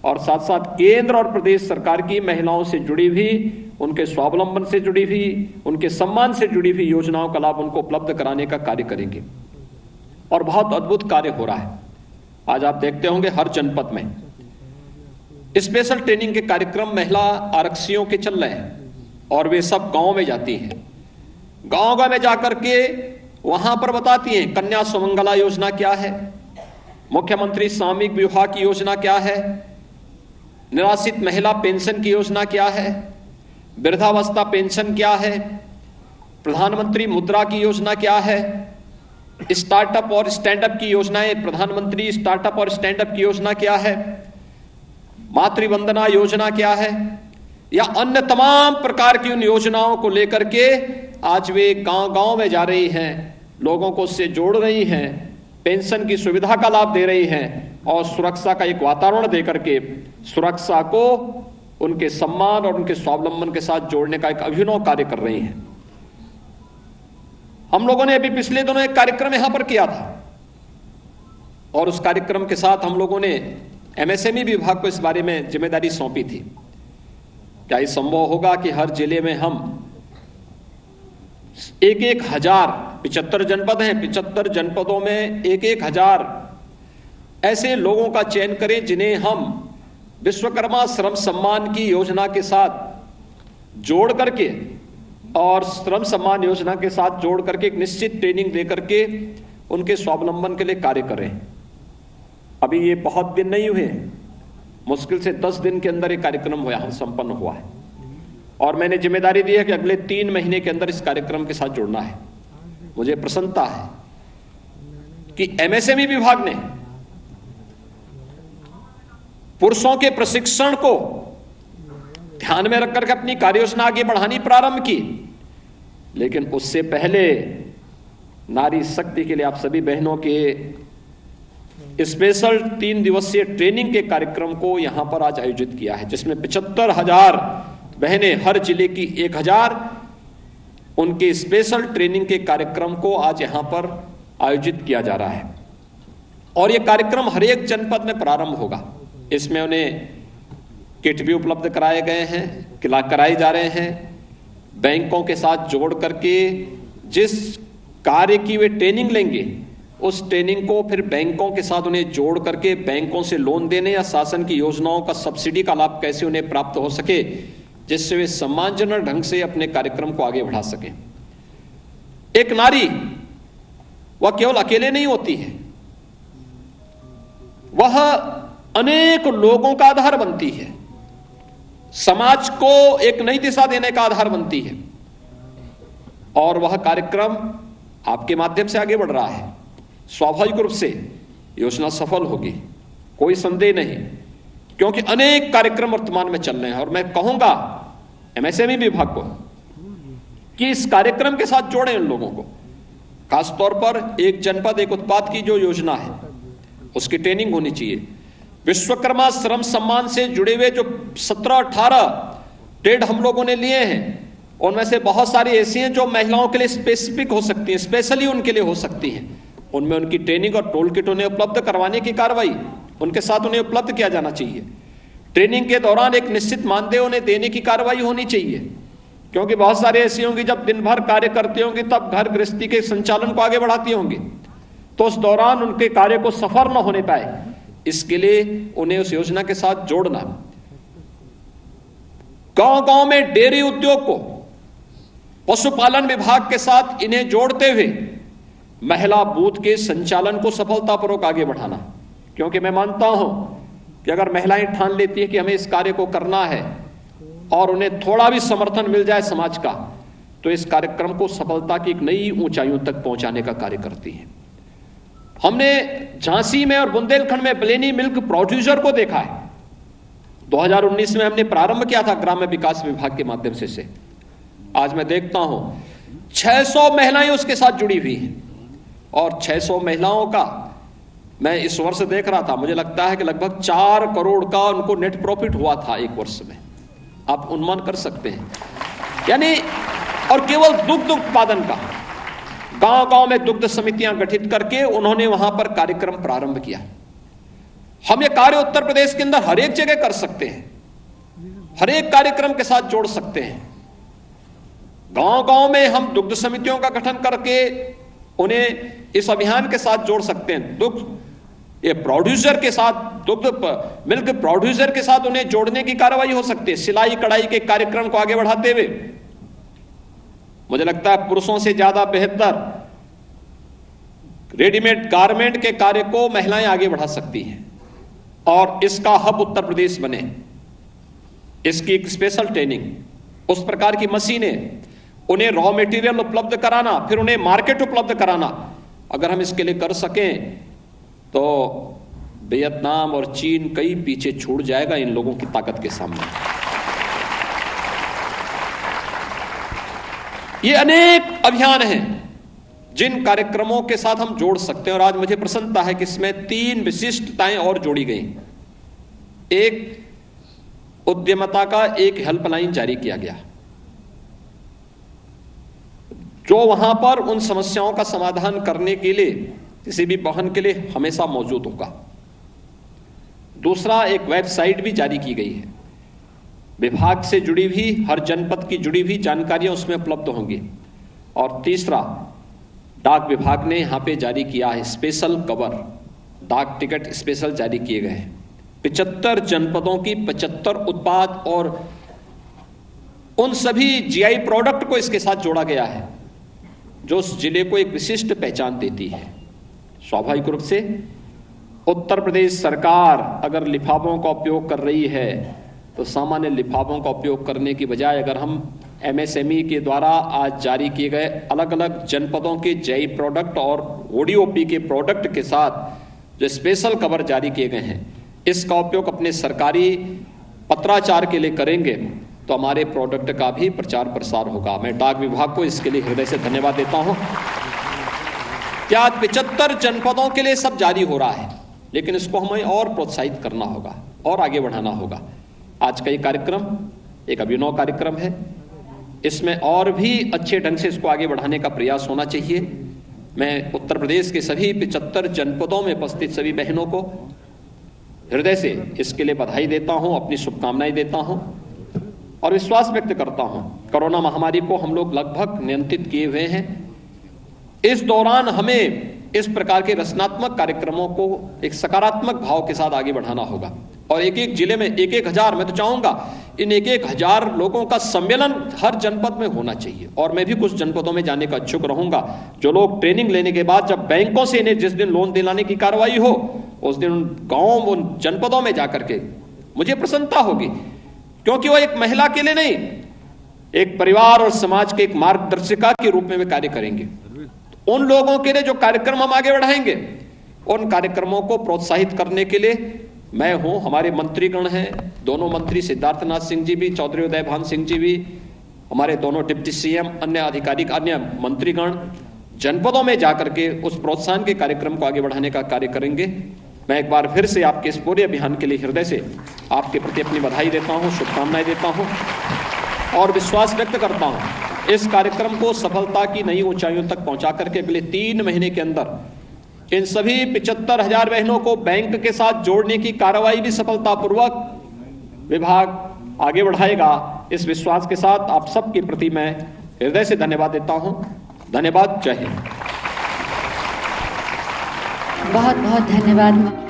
और साथ साथ केंद्र और प्रदेश सरकार की महिलाओं से जुड़ी हुई, उनके स्वावलंबन से जुड़ी हुई, उनके सम्मान से जुड़ी हुई योजनाओं का लाभ उनको उपलब्ध कराने का कार्य करेंगे। और बहुत अद्भुत कार्य हो रहा है। आज आप देखते होंगे हर जनपद में स्पेशल ट्रेनिंग के कार्यक्रम महिला आरक्षियों के चल रहे हैं और वे सब गांव में जाती हैं। गांव में जाकर के वहां पर बताती हैं कन्या सुमंगला योजना क्या है, मुख्यमंत्री सामूहिक विवाह की योजना क्या है, निराश्रित महिला पेंशन की योजना क्या है, वृद्धावस्था पेंशन क्या है, प्रधानमंत्री मुद्रा की योजना क्या है, स्टार्टअप और स्टैंडअप की योजनाएं, प्रधानमंत्री स्टार्टअप और स्टैंडअप की योजना क्या है, मातृवंदना योजना क्या है, या अन्य तमाम प्रकार की उन योजनाओं को लेकर के आज वे गांव-गांव में जा रही हैं, लोगों को उससे जोड़ रही हैं, पेंशन की सुविधा का लाभ दे रही हैं और सुरक्षा का एक वातावरण देकर के सुरक्षा को उनके सम्मान और उनके स्वावलंबन के साथ जोड़ने का एक अभिनव कार्य कर रही हैं। हम लोगों ने अभी पिछले दिनों एक कार्यक्रम यहां पर किया था और उस कार्यक्रम के साथ हम लोगों ने एमएसएमई विभाग को इस बारे में जिम्मेदारी सौंपी थी। क्या ये संभव होगा कि हर जिले में हम 1,000 75 जनपद हैं, 75 जनपदों में 1,000 ऐसे लोगों का चयन करें जिन्हें हम विश्वकर्मा श्रम सम्मान की योजना के साथ जोड़ करके और श्रम सम्मान योजना के साथ जोड़ करके एक निश्चित ट्रेनिंग दे करके उनके स्वावलंबन के लिए कार्य करें। अभी ये बहुत दिन नहीं हुए, मुश्किल से 10 दिन के अंदर ये कार्यक्रम संपन्न हुआ है और मैंने जिम्मेदारी दी है कि अगले 3 महीने के अंदर इस कार्यक्रम के साथ जुड़ना है। मुझे प्रसन्नता है कि एमएसएमई विभाग ने पुरुषों के प्रशिक्षण को ध्यान में रखकर के अपनी कार्ययोजना आगे बढ़ानी प्रारंभ की, लेकिन उससे पहले नारी शक्ति के लिए आप सभी बहनों के स्पेशल 3 दिवसीय ट्रेनिंग के कार्यक्रम को यहां पर आज आयोजित किया है, जिसमें 75,000 बहनें, हर जिले की 1,000 उनके स्पेशल ट्रेनिंग के कार्यक्रम को आज यहां पर आयोजित किया जा रहा है। और यह कार्यक्रम हर एक जनपद में प्रारंभ होगा। इसमें उन्हें किट भी उपलब्ध कराए गए हैं, कराए जा रहे हैं। बैंकों के साथ जोड़ करके जिस कार्य की वे ट्रेनिंग लेंगे उस ट्रेनिंग को फिर बैंकों के साथ उन्हें जोड़ करके बैंकों से लोन देने या शासन की योजनाओं का सब्सिडी का लाभ कैसे उन्हें प्राप्त हो सके, जिससे वे सम्मानजनक ढंग से अपने कार्यक्रम को आगे बढ़ा सकें। एक नारी वह केवल अकेले नहीं होती है, वह अनेक लोगों का आधार बनती है, समाज को एक नई दिशा देने का आधार बनती है और वह कार्यक्रम आपके माध्यम से आगे बढ़ रहा है। स्वाभाविक रूप से योजना सफल होगी, कोई संदेह नहीं, क्योंकि अनेक कार्यक्रम वर्तमान में चल रहे हैं। और मैं कहूंगा एमएसएमई विभाग को कि इस कार्यक्रम के साथ जोड़ें उन लोगों को, खासतौर पर एक जनपद एक उत्पाद की जो योजना है उसकी ट्रेनिंग होनी चाहिए। विश्वकर्मा श्रम सम्मान से जुड़े हुए जो 17-18 ट्रेड हम लोगों ने लिए हैं, उनमें से बहुत सारी ऐसी हैं जो महिलाओं के लिए स्पेसिफिक हो सकती हैं, स्पेशली उनके लिए हो सकती हैं। उनमें उनकी ट्रेनिंग और टूल किट उन्हें उपलब्ध करवाने की कार्रवाई उनके साथ उन्हें उपलब्ध किया जाना चाहिए। ट्रेनिंग के दौरान एक निश्चित मानदेय उन्हें देने की कार्रवाई होनी चाहिए, क्योंकि बहुत सारे ऐसी होंगी जब दिन भर कार्य करती होंगी तब घर गृहस्थी के संचालन को आगे बढ़ाती होंगी, तो उस दौरान उनके कार्य को सफल न होने पाए, इसके लिए उन्हें उस योजना के साथ जोड़ना। गांव-गांव में डेयरी उद्योग को पशुपालन विभाग के साथ इन्हें जोड़ते हुए महिला बूथ के संचालन को सफलतापूर्वक आगे बढ़ाना, क्योंकि मैं मानता हूं कि अगर महिलाएं ठान लेती है कि हमें इस कार्य को करना है और उन्हें थोड़ा भी समर्थन मिल जाए समाज का, तो इस कार्यक्रम को सफलता की एक नई ऊंचाइयों तक पहुंचाने का कार्य करती है। हमने झांसी में और बुंदेलखंड में ब्लेनी मिल्क प्रोड्यूसर को देखा है। 2019 में हमने प्रारंभ किया था ग्राम्य विकास विभाग के माध्यम से। आज मैं देखता हूं 600 महिलाएं उसके साथ जुड़ी हुई हैं और 600 महिलाओं का मैं इस वर्ष देख रहा था, मुझे लगता है कि लगभग 4 करोड़ का उनको नेट प्रॉफिट हुआ था एक वर्ष में। आप अनुमान कर सकते हैं, यानी और केवल दुग्ध उत्पादन का गांव-गांव में दुग्ध समितियां गठित करके उन्होंने वहां पर कार्यक्रम प्रारंभ किया। हम ये कार्य उत्तर प्रदेश के अंदर हर एक जगह कर सकते हैं, हर एक कार्यक्रम के साथ जोड़ सकते हैं। गांव-गांव में हम दुग्ध समितियों का गठन करके उन्हें इस अभियान के साथ जोड़ सकते हैं। ये प्रोड्यूसर के साथ, दुग्ध मिल्क प्रोड्यूसर के साथ उन्हें जोड़ने की कार्रवाई हो सकती है। सिलाई कढ़ाई के कार्यक्रम को आगे बढ़ाते हुए मुझे लगता है पुरुषों से ज्यादा बेहतर रेडीमेड गारमेंट के कार्य को महिलाएं आगे बढ़ा सकती हैं और इसका हब उत्तर प्रदेश बने। इसकी एक स्पेशल ट्रेनिंग, उस प्रकार की मशीनें, उन्हें रॉ मटेरियल उपलब्ध कराना, फिर उन्हें मार्केट उपलब्ध कराना, अगर हम इसके लिए कर सकें तो वियतनाम और चीन कई पीछे छूट जाएगा इन लोगों की ताकत के सामने। ये अनेक अभियान हैं जिन कार्यक्रमों के साथ हम जोड़ सकते हैं और आज मुझे प्रसन्नता है कि इसमें 3 विशिष्टताएं और जोड़ी गई। एक, उद्यमता का एक हेल्पलाइन जारी किया गया जो वहां पर उन समस्याओं का समाधान करने के लिए, किसी भी वाहन के लिए हमेशा मौजूद होगा। दूसरा, एक वेबसाइट भी जारी की गई है, विभाग से जुड़ी हुई, हर जनपद की जुड़ी हुई जानकारियां उसमें उपलब्ध होंगी। और तीसरा, डाक विभाग ने यहां पे जारी किया है स्पेशल कवर, डाक टिकट स्पेशल जारी किए गए हैं। 75 जनपदों की 75 उत्पाद और उन सभी जीआई प्रोडक्ट को इसके साथ जोड़ा गया है जो उस जिले को एक विशिष्ट पहचान देती है। स्वाभाविक रूप से उत्तर प्रदेश सरकार अगर लिफाफों का उपयोग कर रही है तो सामान्य लिफाफों का उपयोग करने की बजाय अगर हम एमएसएमई के द्वारा आज जारी किए गए अलग अलग जनपदों के जीआई प्रोडक्ट और ओडीओपी के प्रोडक्ट के साथ जो स्पेशल कवर जारी किए गए हैं, इसका उपयोग अपने सरकारी पत्राचार के लिए करेंगे तो हमारे प्रोडक्ट का भी प्रचार प्रसार होगा। मैं डाक विभाग को इसके लिए हृदय से धन्यवाद देता हूं। क्या 75 जनपदों के लिए सब जारी हो रहा है, लेकिन इसको हमें और प्रोत्साहित करना होगा और आगे बढ़ाना होगा। आज का ये कार्यक्रम एक अभिनव कार्यक्रम है, इसमें और भी अच्छे ढंग से इसको आगे बढ़ाने का प्रयास होना चाहिए। मैं उत्तर प्रदेश के सभी 75 जनपदों में उपस्थित सभी बहनों को हृदय से इसके लिए बधाई देता हूं, अपनी शुभकामनाएं देता हूं और विश्वास व्यक्त करता हूं कोरोना महामारी को हम लोग लगभग नियंत्रित किए हुए हैं। इस दौरान हमें इस प्रकार के रचनात्मक कार्यक्रमों को एक सकारात्मक भाव के साथ आगे बढ़ाना होगा और एक एक जिले में 1-1 मैं तो चाहूंगा इन 1-1 लोगों का सम्मेलन हर जनपद में होना चाहिए। और मैं भी कुछ जनपदों में जाने का इच्छुक रहूंगा। जो लोग ट्रेनिंग लेने के बाद जब बैंकों से इन्हें जिस दिन लोन दिलाने की कार्रवाई हो उस दिन उन गांव, उन जनपदों में जाकर के मुझे प्रसन्नता होगी, क्योंकि वो एक महिला के लिए नहीं, एक परिवार और समाज के एक मार्गदर्शिका के रूप में वे कार्य करेंगे। उन लोगों के लिए जो कार्यक्रम हम आगे बढ़ाएंगे, उन कार्यक्रमों को प्रोत्साहित करने के लिए मैं हूं, हमारे मंत्रीगण हैं, दोनों मंत्री सिद्धार्थनाथ सिंह जी भी, चौधरी उदय भान सिंह जी भी, हमारे दोनों डिप्टी सीएम, अन्य अधिकारी, अन्य मंत्रीगण जनपदों में जाकर के उस प्रोत्साहन के कार्यक्रम को आगे बढ़ाने का कार्य करेंगे। मैं एक बार फिर से आपके इस पूरे अभियान के लिए हृदय से आपके प्रति अपनी बधाई देता हूं, शुभकामनाएं देता हूं और विश्वास व्यक्त करता हूं इस कार्यक्रम को सफलता की नई ऊंचाइयों तक पहुंचा करके अगले 3 महीने के अंदर इन सभी 75,000 बहनों को बैंक के साथ जोड़ने की कार्रवाई भी सफलतापूर्वक विभाग आगे बढ़ाएगा। इस विश्वास के साथ आप सबके प्रति मैं हृदय से धन्यवाद देता हूं। धन्यवाद। जय हिंद। बहुत बहुत धन्यवाद।